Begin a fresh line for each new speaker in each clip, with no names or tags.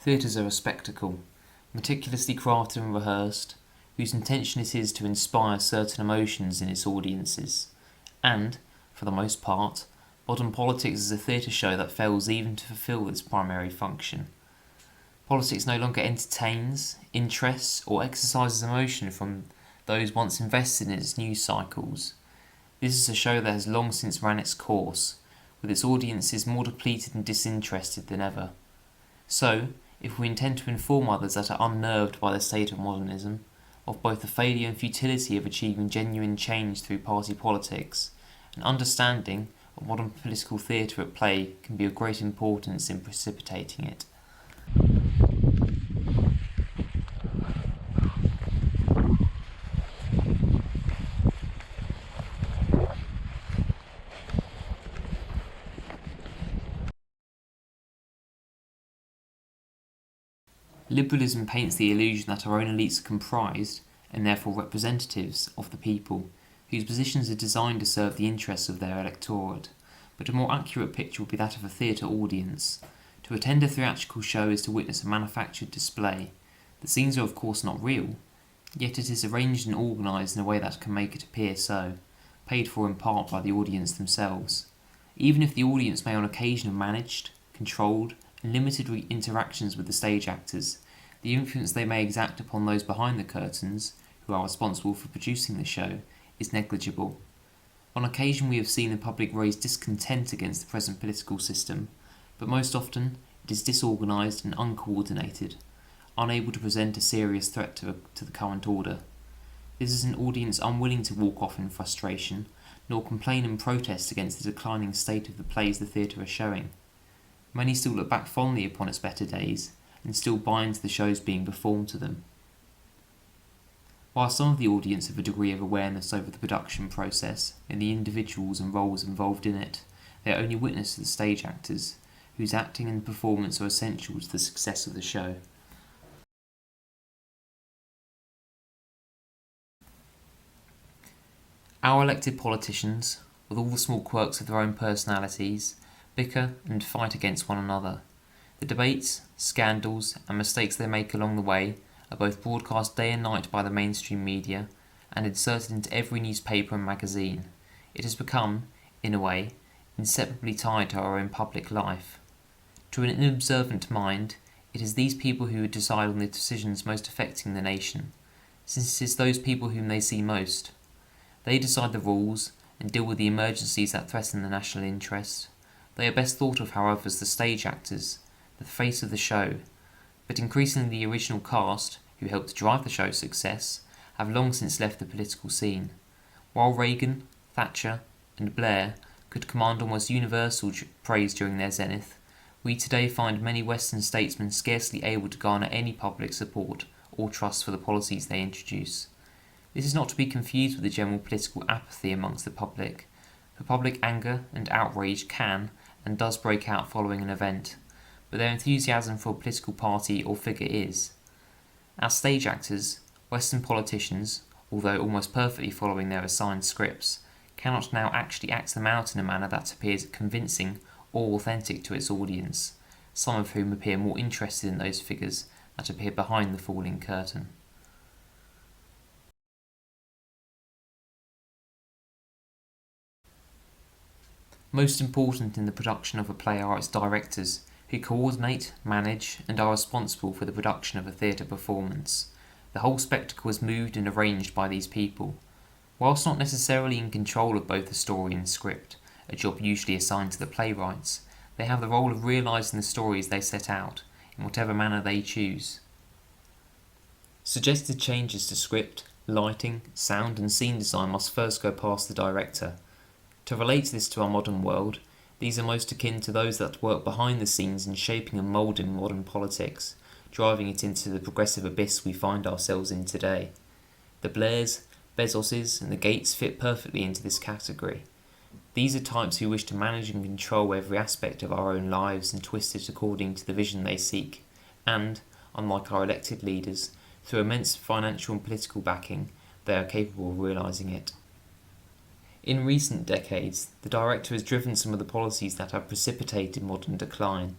Theatres are a spectacle, meticulously crafted and rehearsed, whose intention it is to inspire certain emotions in its audiences, and, for the most part, modern politics is a theatre show that fails even to fulfil its primary function. Politics no longer entertains, interests, or exercises emotion from those once invested in its news cycles. This is a show that has long since ran its course, with its audiences more depleted and disinterested than ever. So, if we intend to inform others that are unnerved by the state of modernism, of both the failure and futility of achieving genuine change through party politics, an understanding of modern political theatre at play can be of great importance in precipitating it. Liberalism paints the illusion that our own elites are comprised, and therefore representatives, of the people, whose positions are designed to serve the interests of their electorate, but a more accurate picture would be that of a theatre audience. To attend a theatrical show is to witness a manufactured display. The scenes are of course not real, yet it is arranged and organised in a way that can make it appear so, paid for in part by the audience themselves. Even if the audience may on occasion have managed, controlled, and limited interactions with the stage actors, the influence they may exact upon those behind the curtains, who are responsible for producing the show, is negligible. On occasion we have seen the public raise discontent against the present political system, but most often it is disorganised and uncoordinated, unable to present a serious threat to the current order. This is an audience unwilling to walk off in frustration, nor complain and protest against the declining state of the plays the theatre are showing. Many still look back fondly upon its better days, and still buy into the shows being performed to them. While some of the audience have a degree of awareness over the production process and the individuals and roles involved in it, they are only witness to the stage actors, whose acting and performance are essential to the success of the show. Our elected politicians, with all the small quirks of their own personalities, bicker and fight against one another. The debates, scandals, and mistakes they make along the way are both broadcast day and night by the mainstream media and inserted into every newspaper and magazine. It has become, in a way, inseparably tied to our own public life. To an inobservant mind, it is these people who decide on the decisions most affecting the nation, since it is those people whom they see most. They decide the rules and deal with the emergencies that threaten the national interest. They are best thought of, however, as the stage actors, the face of the show, but increasingly the original cast, who helped to drive the show's success, have long since left the political scene. While Reagan, Thatcher, and Blair could command almost universal praise during their zenith, we today find many Western statesmen scarcely able to garner any public support or trust for the policies they introduce. This is not to be confused with the general political apathy amongst the public, for public anger and outrage can and does break out following an event, but their enthusiasm for a political party or figure is. As stage actors, Western politicians, although almost perfectly following their assigned scripts, cannot now actually act them out in a manner that appears convincing or authentic to its audience, some of whom appear more interested in those figures that appear behind the falling curtain. Most important in the production of a play are its directors, who coordinate, manage, and are responsible for the production of a theatre performance. The whole spectacle is moved and arranged by these people. Whilst not necessarily in control of both the story and script, a job usually assigned to the playwrights, they have the role of realising the stories they set out, in whatever manner they choose. Suggested changes to script, lighting, sound and scene design must first go past the director. To relate this to our modern world, these are most akin to those that work behind the scenes in shaping and moulding modern politics, driving it into the progressive abyss we find ourselves in today. The Blairs, Bezoses, and the Gates fit perfectly into this category. These are types who wish to manage and control every aspect of our own lives and twist it according to the vision they seek, and, unlike our elected leaders, through immense financial and political backing, they are capable of realising it. In recent decades, the director has driven some of the policies that have precipitated modern decline.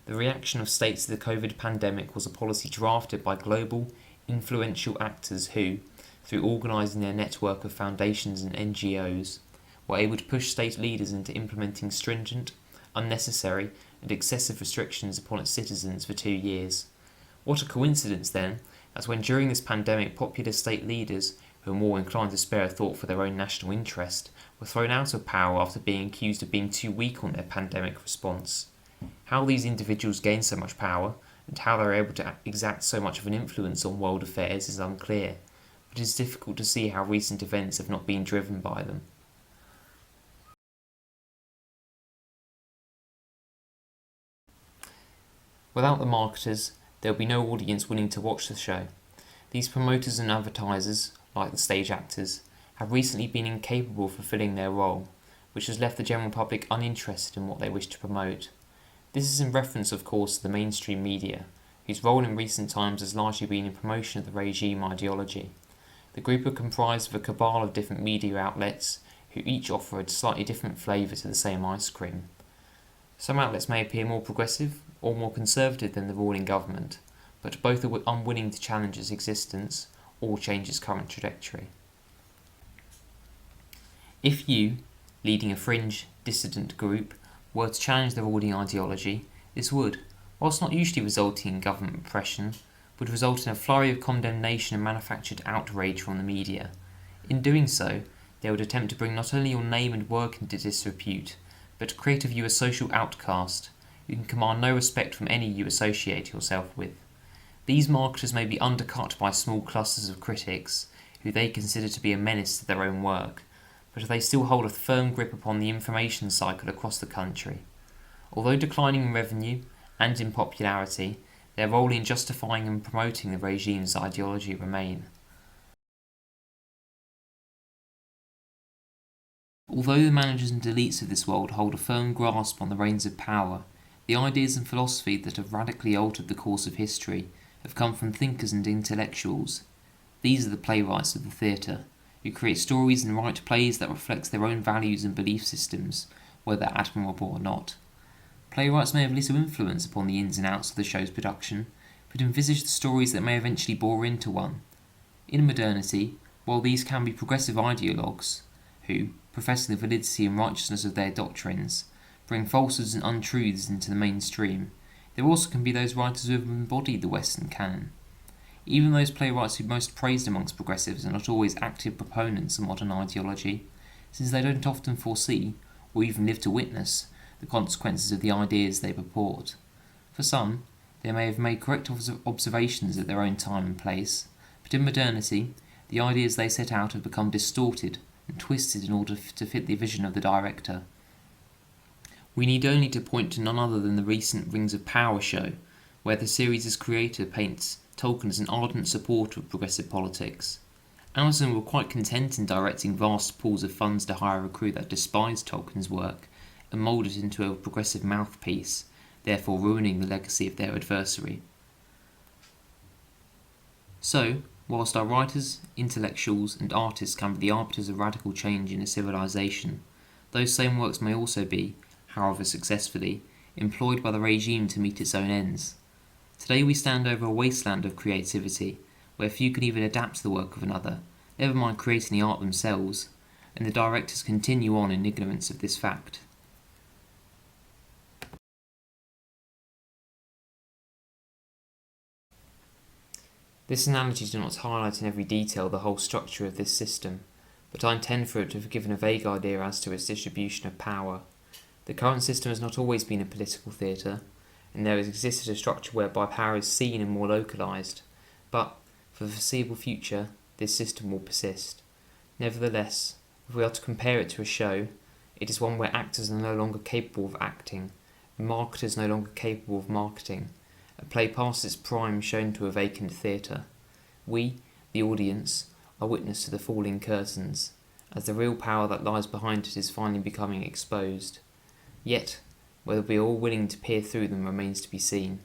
The reaction of states to the COVID pandemic was a policy drafted by global, influential actors who, through organising their network of foundations and NGOs, were able to push state leaders into implementing stringent, unnecessary, and excessive restrictions upon its citizens for 2 years. What a coincidence, then, that when during this pandemic popular state leaders, who were more inclined to spare a thought for their own national interest, were thrown out of power after being accused of being too weak on their pandemic response. How these individuals gained so much power, and how they were able to exact so much of an influence on world affairs is unclear, but it is difficult to see how recent events have not been driven by them. Without the marketers, there will be no audience willing to watch the show. These promoters and advertisers, like the stage actors, have recently been incapable of fulfilling their role, which has left the general public uninterested in what they wish to promote. This is in reference, of course, to the mainstream media, whose role in recent times has largely been in promotion of the regime ideology. The group are comprised of a cabal of different media outlets, who each offer a slightly different flavour to the same ice cream. Some outlets may appear more progressive or more conservative than the ruling government, but both are unwilling to challenge its existence or change its current trajectory. If you, leading a fringe, dissident group, were to challenge the ruling ideology, this would, whilst not usually resulting in government repression, would result in a flurry of condemnation and manufactured outrage from the media. In doing so, they would attempt to bring not only your name and work into disrepute, but to create of you a social outcast, who can command no respect from any you associate yourself with. These marketers may be undercut by small clusters of critics, who they consider to be a menace to their own work, but they still hold a firm grip upon the information cycle across the country. Although declining in revenue and in popularity, their role in justifying and promoting the regime's ideology remain. Although the managers and elites of this world hold a firm grasp on the reins of power, the ideas and philosophy that have radically altered the course of history have come from thinkers and intellectuals. These are the playwrights of the theatre, who create stories and write plays that reflect their own values and belief systems, whether admirable or not. Playwrights may have little influence upon the ins and outs of the show's production, but envisage the stories that may eventually bore into one. In modernity, while these can be progressive ideologues, who, professing the validity and righteousness of their doctrines, bring falsehoods and untruths into the mainstream, there also can be those writers who have embodied the Western canon. Even those playwrights who most praised amongst progressives are not always active proponents of modern ideology, since they don't often foresee, or even live to witness, the consequences of the ideas they purport. For some, they may have made correct observations at their own time and place, but in modernity, the ideas they set out have become distorted and twisted in order to fit the vision of the director. We need only to point to none other than the recent Rings of Power show, where the series' creator paints Tolkien as an ardent supporter of progressive politics. Amazon were quite content in directing vast pools of funds to hire a crew that despised Tolkien's work and mould it into a progressive mouthpiece, therefore ruining the legacy of their adversary. So, whilst our writers, intellectuals, and artists can be the arbiters of radical change in a civilization, those same works may also be, however successfully, employed by the regime to meet its own ends. Today we stand over a wasteland of creativity, where few can even adapt to the work of another, never mind creating the art themselves, and the directors continue on in ignorance of this fact. This analogy does not highlight in every detail the whole structure of this system, but I intend for it to have given a vague idea as to its distribution of power. The current system has not always been a political theatre, and there has existed a structure whereby power is seen and more localised, but, for the foreseeable future, this system will persist. Nevertheless, if we are to compare it to a show, it is one where actors are no longer capable of acting, and marketers no longer capable of marketing, a play past its prime shown to a vacant theatre. We, the audience, are witness to the falling curtains, as the real power that lies behind it is finally becoming exposed. Yet, whether we are all willing to peer through them remains to be seen.